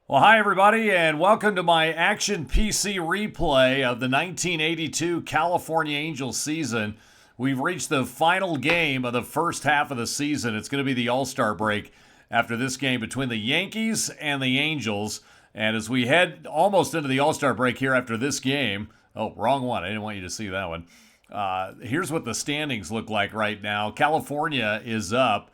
Well, hi, everybody, and welcome to my Action PC replay of the 1982 California Angels season. We've reached the final game of the first half of the season. It's going to be the All-Star break after this game between the Yankees and the Angels. And as we head almost into the All-Star break here after this game, oh, wrong one. I didn't want you to see that one. Here's what the standings look like right now. California is up,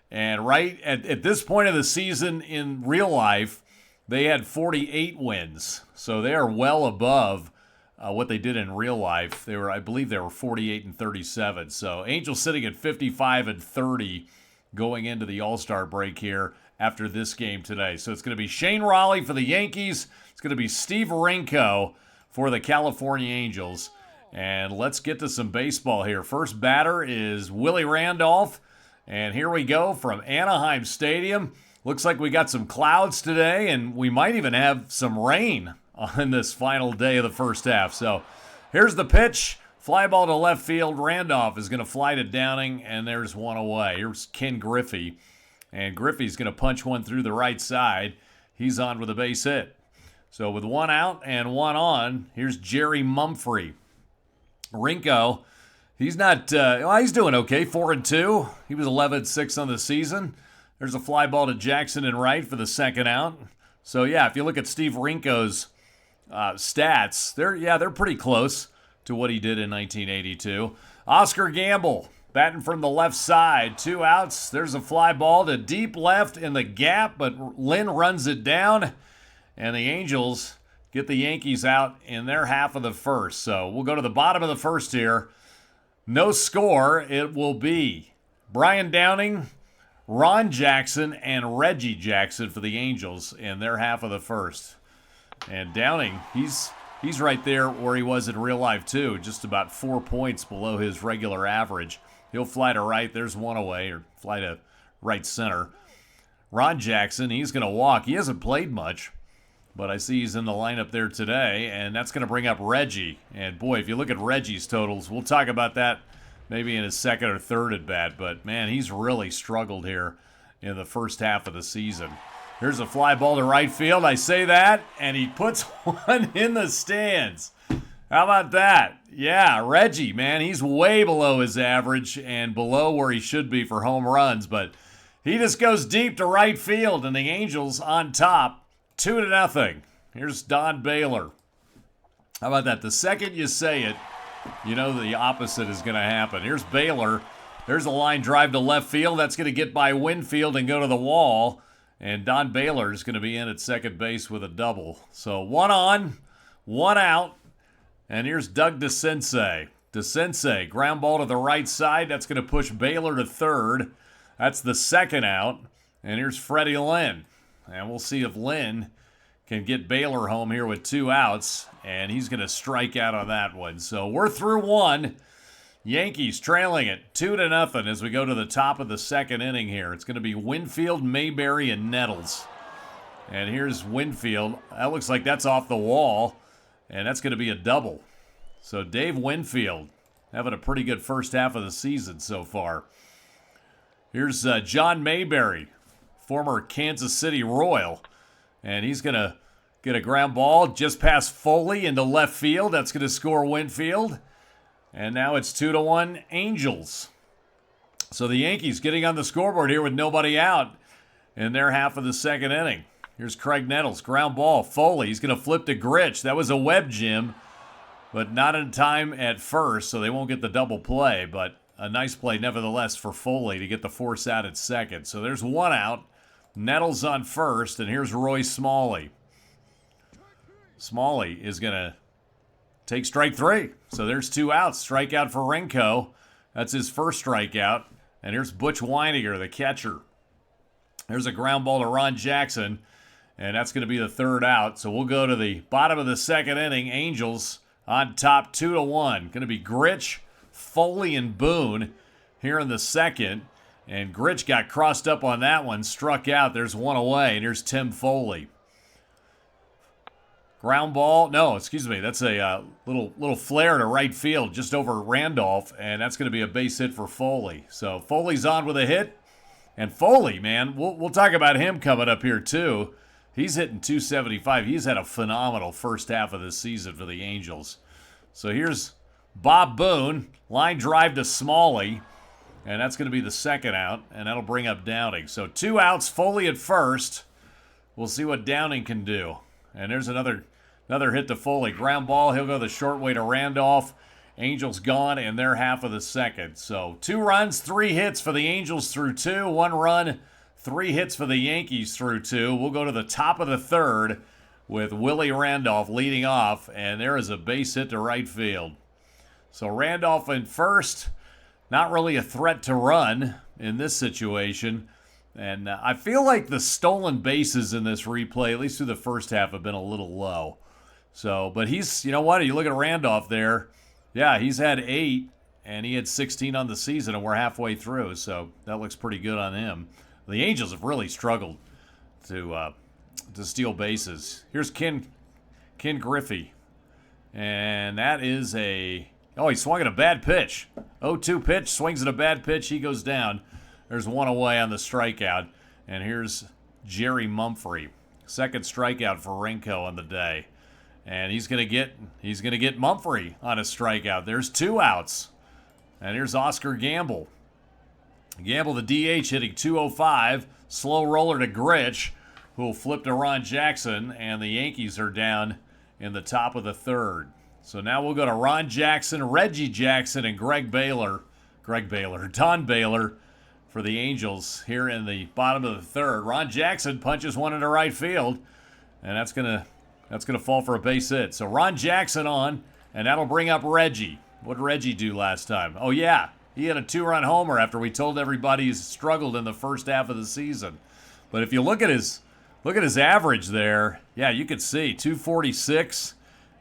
and right at this point of the season in real life, they had 48 wins, so they are well above what they did in real life. I believe they were 48 and 37. So Angels sitting at 55 and 30 going into the All-Star break here after this game today. So it's going to be Shane Raleigh for the Yankees. It's going to be Steve Rinko for the California Angels. And let's get to some baseball here. First batter is Willie Randolph. And here we go from Anaheim Stadium. Looks like we got some clouds today, and we might even have some rain on this final day of the first half. So here's the pitch. Fly ball to left field. Randolph is going to fly to Downing, and there's one away. Here's Ken Griffey, and Griffey's going to punch one through the right side. He's on with a base hit. So with one out and one on, here's Jerry Mumphrey. Rinko, he's not, he's doing okay, 4-2. He was 11-6 on the season. There's a fly ball to Jackson in right for the second out. So, yeah, if you look at Steve Rinko's stats, they're pretty close to what he did in 1982. Oscar Gamble batting from the left side. 2 outs. There's a fly ball to deep left in the gap, but Lynn runs it down, and the Angels get the Yankees out in their half of the first. So we'll go to the bottom of the first here. No score. It will be Brian Downing, Ron Jackson, and Reggie Jackson for the Angels in their half of the first. And Downing, he's right there where he was in real life too, just about 4 points below his regular average. He'll fly to right. There's one away, or fly to right center. Ron Jackson, he's going to walk. He hasn't played much, but I see he's in the lineup there today, and that's going to bring up Reggie. And boy, if you look at Reggie's totals, we'll talk about that maybe in his second or third at bat, but man, he's really struggled here in the first half of the season. Here's a fly ball to right field. I say that, and he puts one in the stands. How about that? Yeah, Reggie, man, he's way below his average and below where he should be for home runs, but he just goes deep to right field, and the Angels on top, 2-0. Here's Don Baylor. How about that? The second you say it, you know the opposite is going to happen. Here's Baylor. There's a line drive to left field. That's going to get by Winfield and go to the wall. And Don Baylor is going to be in at second base with a double. So 1 on, 1 out. And here's Doug DeCinces. DeCinces, ground ball to the right side. That's going to push Baylor to third. That's the second out. And here's Freddie Lynn. And we'll see if Lynn can get Baylor home here with 2 outs, and he's going to strike out on that one. So we're through 1. Yankees trailing it 2-0 as we go to the top of the second inning here. It's going to be Winfield, Mayberry, and Nettles. And here's Winfield. That looks like that's off the wall, and that's going to be a double. So Dave Winfield having a pretty good first half of the season so far. Here's John Mayberry, former Kansas City Royal. And he's going to get a ground ball just past Foley into left field. That's going to score Winfield. And now it's 2-1 Angels. So the Yankees getting on the scoreboard here with nobody out in their half of the second inning. Here's Craig Nettles, ground ball. Foley, he's going to flip to Grich. That was a web gym, but not in time at first, so they won't get the double play. But a nice play nevertheless for Foley to get the force out at second. So there's 1 out. Nettles on first, and here's Roy Smalley. Smalley is going to take strike 3. So there's 2 outs. Strikeout for Rinko. That's his first strikeout. And here's Butch Weininger, the catcher. There's a ground ball to Ron Jackson, and that's going to be the third out. So we'll go to the bottom of the second inning. Angels on top 2-1. Going to be Grich, Foley, and Boone here in the second. And Grich got crossed up on that one, struck out. There's 1 away, and here's Tim Foley. Ground ball. No, excuse me. That's a little flare to right field just over Randolph, and that's going to be a base hit for Foley. So Foley's on with a hit. And Foley, man, we'll talk about him coming up here too. He's hitting 275. He's had a phenomenal first half of this season for the Angels. So here's Bob Boone. Line drive to Smalley. And that's going to be the second out. And that'll bring up Downing. So 2 outs, Foley at first. We'll see what Downing can do. And there's another hit to Foley. Ground ball. He'll go the short way to Randolph. Angels gone in their half of the second. So 2 runs, 3 hits for the Angels through 2. 1 run, 3 hits for the Yankees through 2. We'll go to the top of the third with Willie Randolph leading off. And there is a base hit to right field. So Randolph in first. Not really a threat to run in this situation. And I feel like the stolen bases in this replay, at least through the first half, have been a little low. So, but he's, you know what? You look at Randolph there. Yeah, he's had 8, and he had 16 on the season, and we're halfway through. So that looks pretty good on him. The Angels have really struggled to steal bases. Here's Ken Griffey. And that is a... Oh, he swung at a bad pitch. 0-2 pitch, swings at a bad pitch. He goes down. There's 1 away on the strikeout. And here's Jerry Mumphrey. Second strikeout for Rinko on the day. And he's gonna get Mumphrey on a strikeout. There's 2 outs. And here's Oscar Gamble. Gamble, the DH, hitting 205. Slow roller to Grich, who will flip to Ron Jackson. And the Yankees are down in the top of the third. So now we'll go to Ron Jackson, Reggie Jackson, and Don Baylor for the Angels here in the bottom of the third. Ron Jackson punches one into right field, and that's gonna fall for a base hit. So Ron Jackson on, and that'll bring up Reggie. What did Reggie do last time? Oh yeah, he had a 2-run homer after we told everybody he's struggled in the first half of the season. But if you look at his average there, yeah, you could see 246.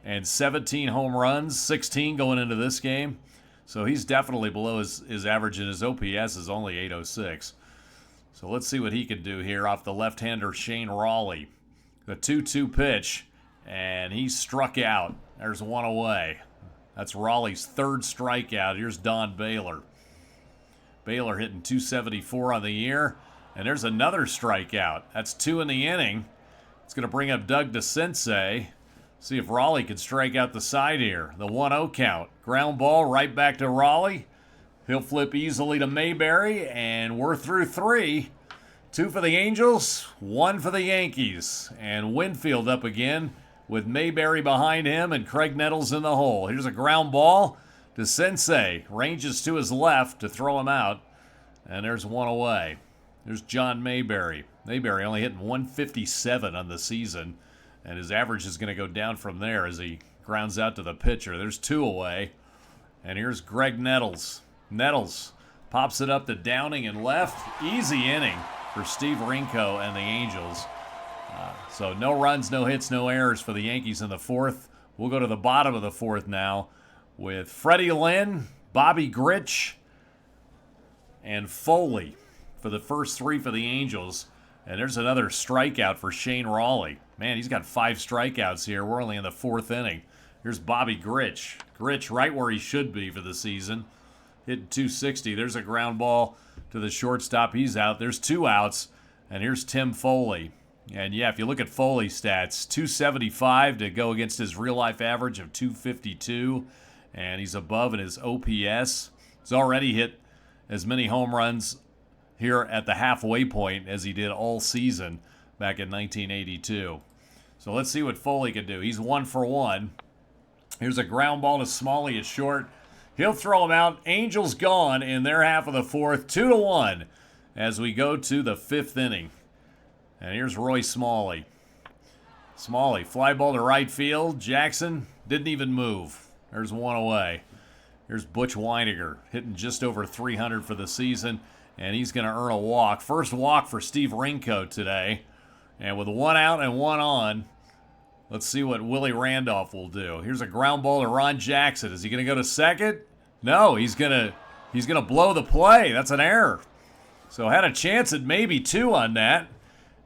And 17 home runs, 16 going into this game. So he's definitely below his average, and his OPS is only 806. So let's see what he can do here off the left-hander Shane Raleigh. The 2-2 pitch, and he struck out. There's 1 away. That's Raleigh's 3rd strikeout. Here's Don Baylor. Baylor hitting 274 on the year. And there's another strikeout. That's 2 in the inning. It's going to bring up Doug DeCinces. See if Raleigh can strike out the side here. The 1-0 count. Ground ball right back to Raleigh. He'll flip easily to Mayberry, and we're through 3. 2 for the Angels, 1 for the Yankees. And Winfield up again with Mayberry behind him and Craig Nettles in the hole. Here's a ground ball to Sensei. Ranges to his left to throw him out. And there's 1 away. There's John Mayberry. Mayberry only hitting 157 on the season. And his average is going to go down from there as he grounds out to the pitcher. There's 2 away. And here's Greg Nettles. Nettles pops it up to Downing and left. Easy inning for Steve Rinko and the Angels. So no runs, no hits, no errors for the Yankees in the 4th. We'll go to the bottom of the 4th now with Freddie Lynn, Bobby Grich, and Foley for the first 3 for the Angels. And there's another strikeout for Shane Raleigh. Man, he's got 5 strikeouts here. We're only in the 4th inning. Here's Bobby Grich. Grich right where he should be for the season. Hitting 260. There's a ground ball to the shortstop. He's out. There's 2 outs. And here's Tim Foley. And yeah, if you look at Foley's stats, 275 to go against his real-life average of 252. And he's above in his OPS. He's already hit as many home runs here at the halfway point as he did all season back in 1982. So let's see what Foley can do. He's 1 for 1. Here's a ground ball to Smalley at short. He'll throw him out. Angels gone in their half of the 4th, 2-1 as we go to the 5th inning. And here's Roy Smalley. Smalley, fly ball to right field. Jackson didn't even move. There's 1 away. Here's Butch Weiniger hitting just over 300 for the season. And he's going to earn a walk. First walk for Steve Rinko today. And with 1 out and 1 on, let's see what Willie Randolph will do. Here's a ground ball to Ron Jackson. Is he going to go to second? No, he's going to blow the play. That's an error. So had a chance at maybe 2 on that.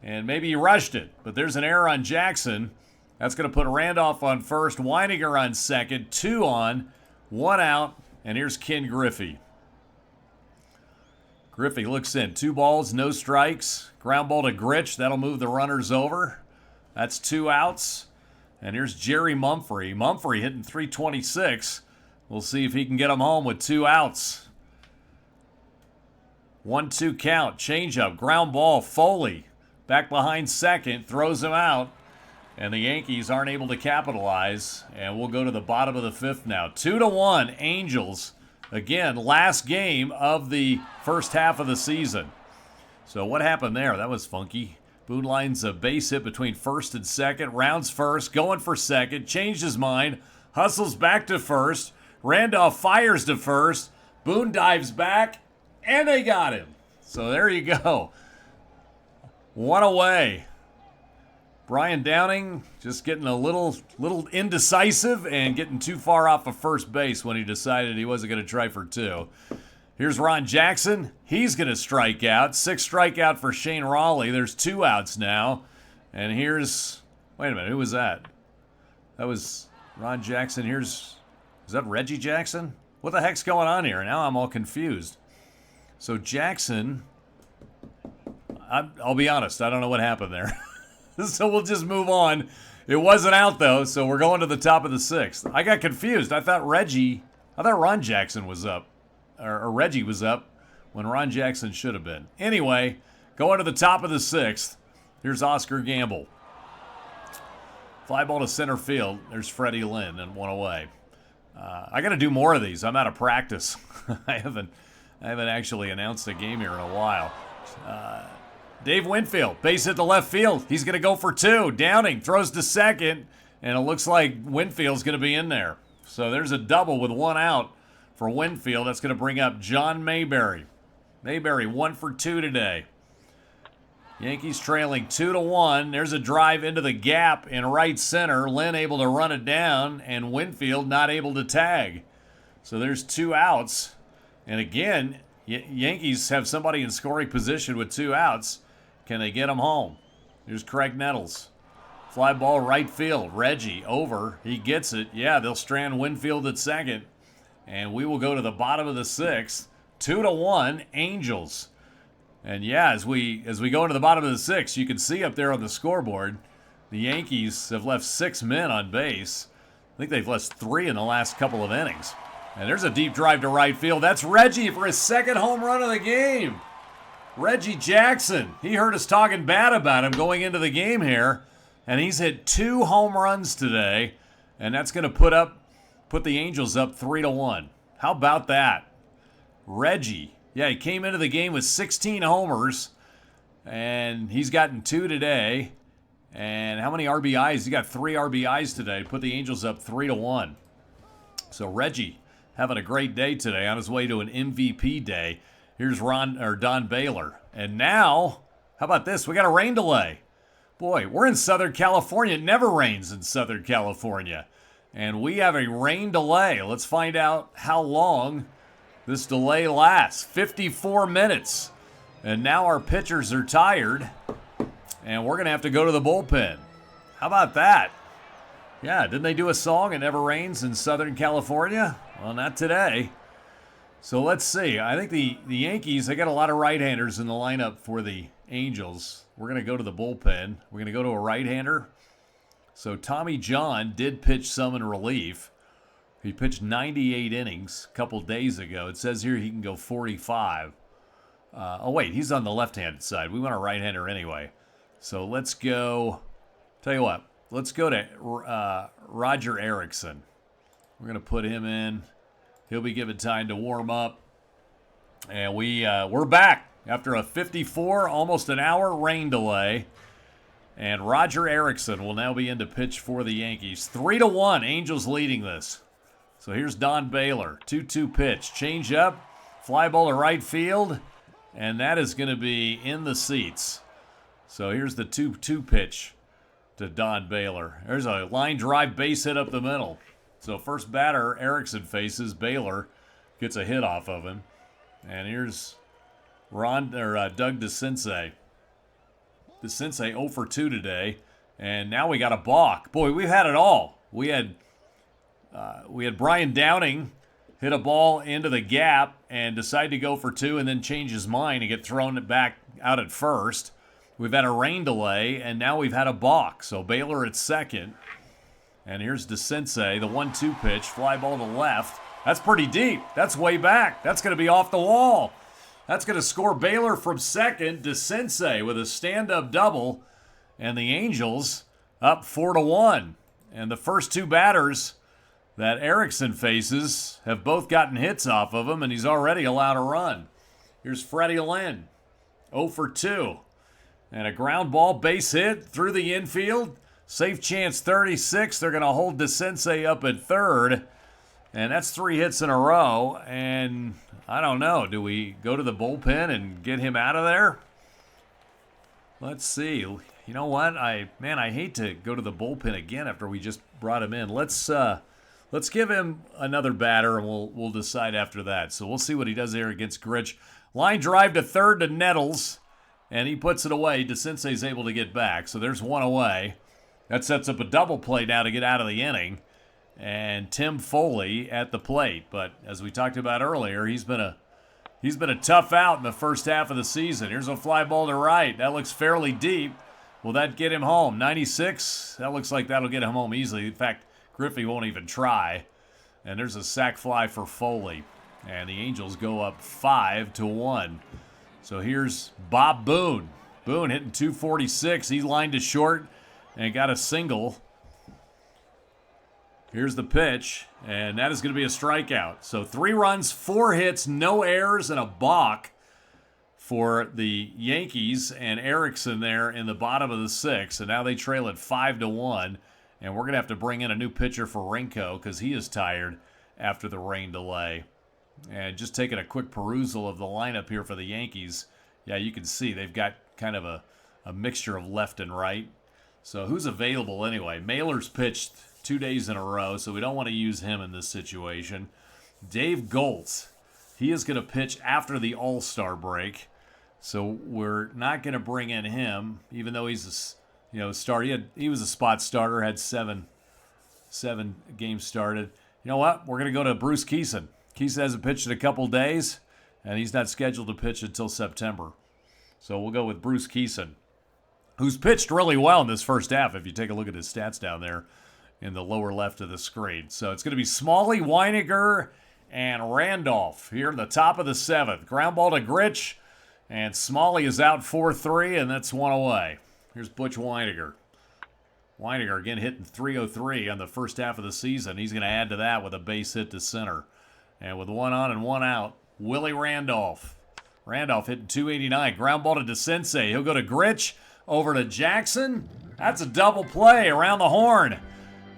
And maybe he rushed it. But there's an error on Jackson. That's going to put Randolph on first. Weiniger on second. 2 on. 1 out. And here's Ken Griffey. Griffey looks in. 2 balls, no strikes. Ground ball to Grich. That'll move the runners over. That's 2 outs. And here's Jerry Mumphrey. Mumphrey hitting .326. We'll see if he can get him home with 2 outs. 1-2 count. Changeup. Ground ball. Foley back behind second. Throws him out. And the Yankees aren't able to capitalize. And we'll go to the bottom of the 5th now. 2-1 Angels. Again, last game of the first half of the season. So what happened there? That was funky. Boone lines a base hit between first and second. Rounds first. Going for second. Changed his mind. Hustles back to first. Randolph fires to first. Boone dives back. And they got him. So there you go. One away. Brian Downing just getting a little indecisive and getting too far off of first base when he decided he wasn't going to try for 2. Here's Ron Jackson. He's going to strike out. 6th strikeout for Shane Raleigh. There's 2 outs now. And here's, wait a minute, who was that? That was Ron Jackson. Is that Reggie Jackson? What the heck's going on here? Now I'm all confused. So Jackson, I'll be honest, I don't know what happened there. So we'll just move on. It wasn't out, though, so we're going to the top of the 6th. I got confused. I thought Ron Jackson was up. Or Reggie was up when Ron Jackson should have been. Anyway, going to the top of the 6th. Here's Oscar Gamble. Fly ball to center field. There's Freddie Lynn and 1 away. I got to do more of these. I'm out of practice. I haven't actually announced a game here in a while. Dave Winfield, base hit to left field. He's going to go for 2. Downing throws to second, and it looks like Winfield's going to be in there. So there's a double with 1 out for Winfield. That's going to bring up John Mayberry. Mayberry 1 for 2 today. Yankees trailing 2-1. There's a drive into the gap in right center. Lynn able to run it down, and Winfield not able to tag. So there's 2 outs. And again, Yankees have somebody in scoring position with 2 outs. Can they get him home? Here's Craig Nettles. Fly ball right field. Reggie over. He gets it. Yeah, they'll strand Winfield at second. And we will go to the bottom of the 6th. 2-1 Angels. And yeah, as we go into the bottom of the 6th, you can see up there on the scoreboard, the Yankees have left 6 men on base. I think they've left 3 in the last couple of innings. And there's a deep drive to right field. That's Reggie for his 2nd home run of the game. Reggie Jackson. He heard us talking bad about him going into the game here. And he's hit 2 home runs today. And that's going to put the Angels up 3-1. How about that? Reggie. Yeah, he came into the game with 16 homers. And he's gotten 2 today. And how many RBIs? He got 3 RBIs today. Put the Angels up 3-1. So Reggie having a great day today on his way to an MVP day. Here's Don Baylor. And now, how about this? We got a rain delay. Boy, we're in Southern California. It never rains in Southern California. And we have a rain delay. Let's find out how long this delay lasts. 54 minutes. And now our pitchers are tired. And we're going to have to go to the bullpen. How about that? Yeah, didn't they do a song, It Never Rains in Southern California? Well, not today. So let's see. I think the Yankees, they got a lot of right-handers in the lineup for the Angels. We're going to go to the bullpen. We're going to go to a right-hander. So Tommy John did pitch some in relief. He pitched 98 innings a couple days ago. It says here he can go 45. Oh, wait, he's on the left-handed side. We want a right-hander anyway. So let's go. Tell you what, let's go to Roger Erickson. We're going to put him in. He'll be given time to warm up. And we're back after a 54, almost an hour rain delay. And Roger Erickson will now be in to pitch for the Yankees. 3-1, Angels leading this. So here's Don Baylor. 2-2 pitch. Change up. Fly ball to right field. And that is going to be in the seats. So here's the 2-2 pitch to Don Baylor. There's a line drive base hit up the middle. So first batter Erickson faces. Baylor gets a hit off of him. And here's Doug DeCinces. DeCinces 0 for 2 today. And now we got a balk. Boy, we've had it all. We had Brian Downing hit a ball into the gap and decide to go for 2 and then change his mind and get thrown back out at first. We've had a rain delay, and now we've had a balk. So Baylor at second. And here's DeCinces, the 1-2 pitch, fly ball to left. That's pretty deep. That's way back. That's going to be off the wall. That's going to score Baylor from second. DeCinces with a stand-up double. And the Angels up 4-1. And the first two batters that Erickson faces have both gotten hits off of him, and he's already allowed a run. Here's Freddie Lynn, 0 for 2. And a ground ball base hit through the infield. Safe chance 36. They're going to hold DeCinces up at third. And that's 3 hits in a row. And I don't know. Do we go to the bullpen and get him out of there? Let's see. You know what? I hate to go to the bullpen again after we just brought him in. Let's give him another batter, and we'll decide after that. So we'll see what he does here against Gritch. Line drive to third to Nettles. And he puts it away. DeCinces is able to get back. So there's one away. That sets up a double play now to get out of the inning. And Tim Foley at the plate. But as we talked about earlier, he's been a tough out in the first half of the season. Here's a fly ball to right. That looks fairly deep. Will that get him home? 96? That looks like that'll get him home easily. In fact, Griffey won't even try. And there's a sac fly for Foley. And the Angels go up 5-1. So here's Bob Boone. Boone hitting 246. He lined to short and got a single. Here's the pitch, and that is going to be a strikeout. So 3 runs, 4 hits, no errors, and a balk for the Yankees, and Erickson there in the bottom of the 6th. And now they trail at 5-1. And we're going to have to bring in a new pitcher for Rinko because he is tired after the rain delay. And just taking a quick perusal of the lineup here for the Yankees, yeah, you can see they've got kind of a mixture of left and right. So who's available anyway? Mailer's pitched 2 days in a row, so we don't want to use him in this situation. Dave Goltz, he is going to pitch after the All-Star break, so we're not going to bring in him, even though he's a starter. He was a spot starter, had seven games started. You know what? We're going to go to Bruce Keeson. Keeson hasn't pitched in a couple days, and he's not scheduled to pitch until September. So we'll go with Bruce Keeson, who's pitched really well in this first half, if you take a look at his stats down there in the lower left of the screen. So it's going to be Smalley, Weiniger, and Randolph here in the top of the 7th. Ground ball to Gritch, and Smalley is out 4-3, and that's one away. Here's Butch Weiniger. Weiniger again hitting 303 on the first half of the season. He's going to add to that with a base hit to center. And with 1 on and 1 out, Willie Randolph. Randolph hitting 289. Ground ball to DeCinces. He'll go to Gritch, over to Jackson. That's a double play around the horn.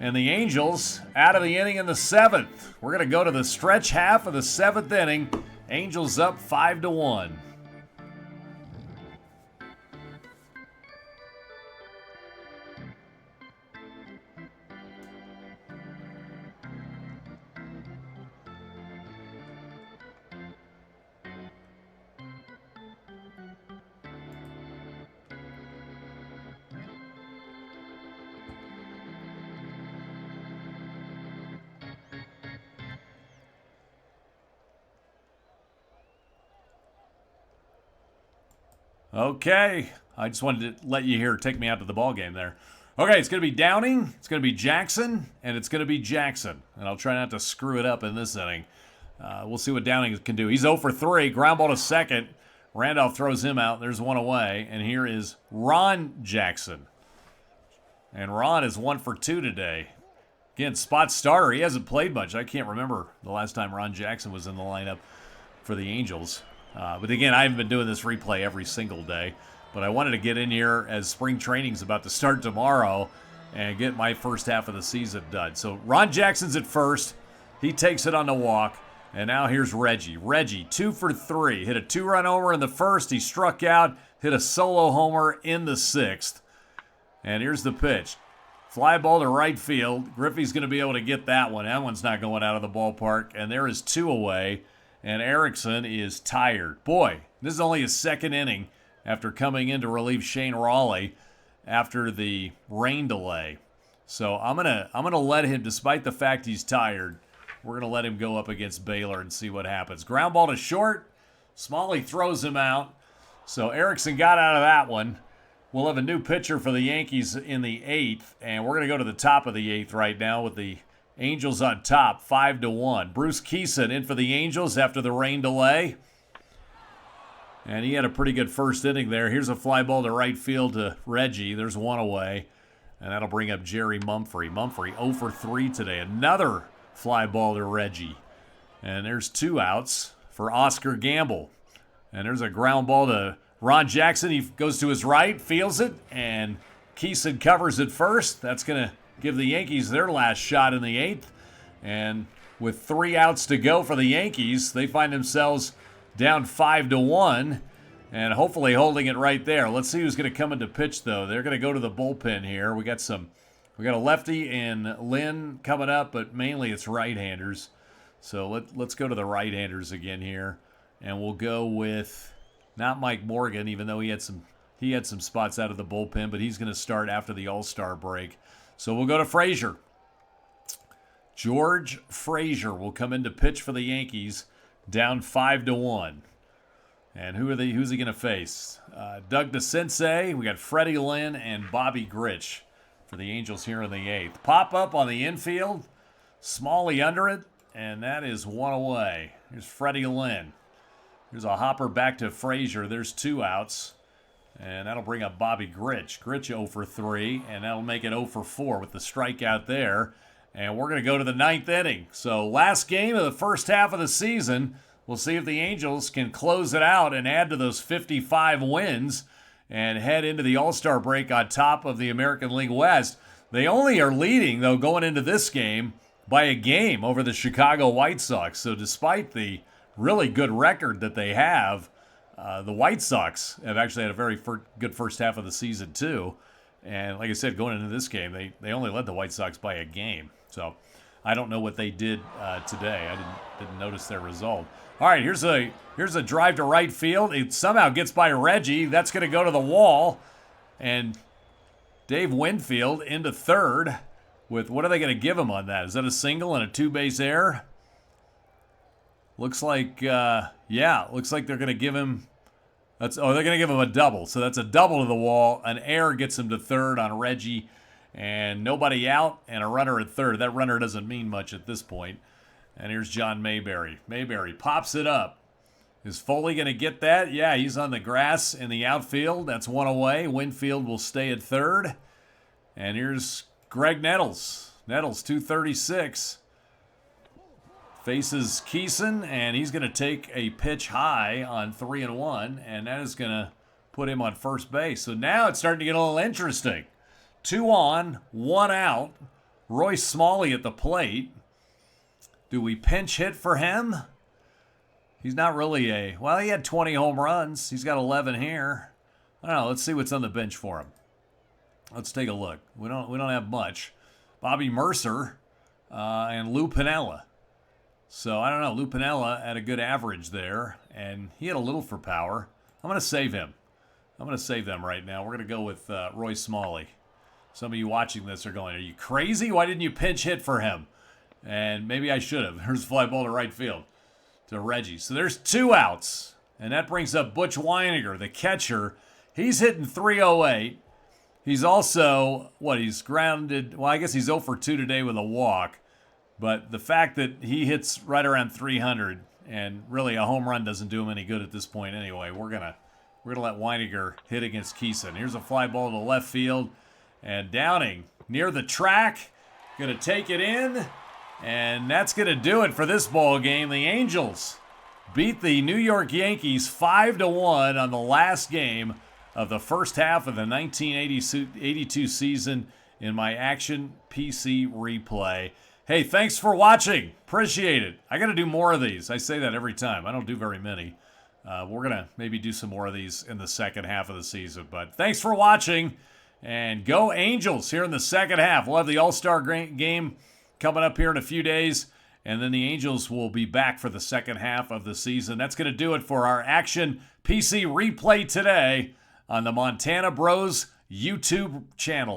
And the Angels out of the inning in the 7th. We're going to go to the stretch half of the 7th inning. Angels up 5-1. Okay, I just wanted to let you hear, take me out to the ball game there. Okay, it's going to be Downing, it's going to be Jackson, and it's going to be Jackson. And I'll try not to screw it up in this inning. We'll see what Downing can do. He's 0 for 3, ground ball to second. Randolph throws him out. There's one away. And here is Ron Jackson. And Ron is 1 for 2 today. Again, spot starter. He hasn't played much. I can't remember the last time Ron Jackson was in the lineup for the Angels. But again, I haven't been doing this replay every single day. But I wanted to get in here as spring training's about to start tomorrow and get my first half of the season done. So Ron Jackson's at first. He takes it on the walk. And now here's Reggie. Reggie, 2 for 3. Hit a 2-run homer in the first. He struck out. Hit a solo homer in the 6th. And here's the pitch. Fly ball to right field. Griffey's going to be able to get that one. That one's not going out of the ballpark. And there is 2 away. And Erickson is tired. Boy, this is only his 2nd inning after coming in to relieve Shane Raleigh after the rain delay. So I'm gonna let him, despite the fact he's tired, we're going to let him go up against Baylor and see what happens. Ground ball to short. Smalley throws him out. So Erickson got out of that one. We'll have a new pitcher for the Yankees in the 8th, and we're going to go to the top of the 8th right now with the Angels on top, 5-1. Bruce Keeson in for the Angels after the rain delay. And he had a pretty good first inning there. Here's a fly ball to right field to Reggie. There's one away. And that'll bring up Jerry Mumphrey. Mumphrey 0 for 3 today. Another fly ball to Reggie. And there's 2 outs for Oscar Gamble. And there's a ground ball to Ron Jackson. He goes to his right, feels it, and Keeson covers it first. That's going to give the Yankees their last shot in the 8th. And with 3 outs to go for the Yankees, they find themselves down 5-1 and hopefully holding it right there. Let's see who's going to come into pitch, though. They're going to go to the bullpen here. We got a lefty and Lynn coming up, but mainly it's right-handers. So let's go to the right-handers again here. And we'll go with not Mike Morgan, even though he had some spots out of the bullpen, but he's going to start after the All-Star break. So we'll go to Frazier. George Frazier will come in to pitch for the Yankees, down 5-1. And who's he going to face? Doug DeCinces. We got Freddie Lynn and Bobby Grich for the Angels here in the 8th. Pop up on the infield. Smalley under it, and that is 1 away. Here's Freddie Lynn. Here's a hopper back to Frazier. There's 2 outs. And that'll bring up Bobby Grich. Grich 0 for 3, and that'll make it 0 for 4 with the strikeout there. And we're going to go to the 9th inning. So last game of the first half of the season. We'll see if the Angels can close it out and add to those 55 wins and head into the All-Star break on top of the American League West. They only are leading, though, going into this game by a game over the Chicago White Sox. So despite the really good record that they have, the White Sox have actually had a very good first half of the season, too. And like I said, going into this game, they only led the White Sox by a game. So I don't know what they did today. I didn't notice their result. All right, here's a drive to right field. It somehow gets by Reggie. That's going to go to the wall. And Dave Winfield into third with, what are they going to give him on that? Is that a single and a 2-base error? Looks like, looks like they're going to give him, they're going to give him a double. So that's a double to the wall. An error gets him to third on Reggie. And nobody out and a runner at third. That runner doesn't mean much at this point. And here's John Mayberry. Mayberry pops it up. Is Foley going to get that? Yeah, he's on the grass in the outfield. That's 1 away. Winfield will stay at third. And here's Greg Nettles. Nettles, 236. Faces Keeson, and he's going to take a pitch high on 3-1. And that is going to put him on first base. So now it's starting to get a little interesting. 2 on, 1 out. Royce Smalley at the plate. Do we pinch hit for him? He's not really he had 20 home runs. He's got 11 here. I don't know. Let's see what's on the bench for him. Let's take a look. We don't have much. Bobby Mercer and Lou Piniella. So I don't know. Lou Piniella had a good average there, and he had a little for power. I'm going to save him. I'm going to save them right now. We're going to go with Royce Smalley. Some of you watching this are going, are you crazy? Why didn't you pinch hit for him? And maybe I should have. There's a fly ball to right field to Reggie. So there's 2 outs. And that brings up Butch Weiniger, the catcher. He's hitting 308. He's also, he's grounded. Well, I guess he's 0 for 2 today with a walk. But the fact that he hits right around 300, and really a home run doesn't do him any good at this point anyway. We're gonna let Weiniger hit against Keeson. Here's a fly ball to left field. And Downing near the track. Going to take it in. And that's going to do it for this ball game. The Angels beat the New York Yankees 5-1 on the last game of the first half of the 1982 season in my Action PC replay. Hey, thanks for watching. Appreciate it. I got to do more of these. I say that every time. I don't do very many. We're going to maybe do some more of these in the second half of the season. But thanks for watching. And go Angels here in the second half. We'll have the All-Star game coming up here in a few days. And then the Angels will be back for the second half of the season. That's going to do it for our Action PC replay today on the Montana Bros YouTube channel.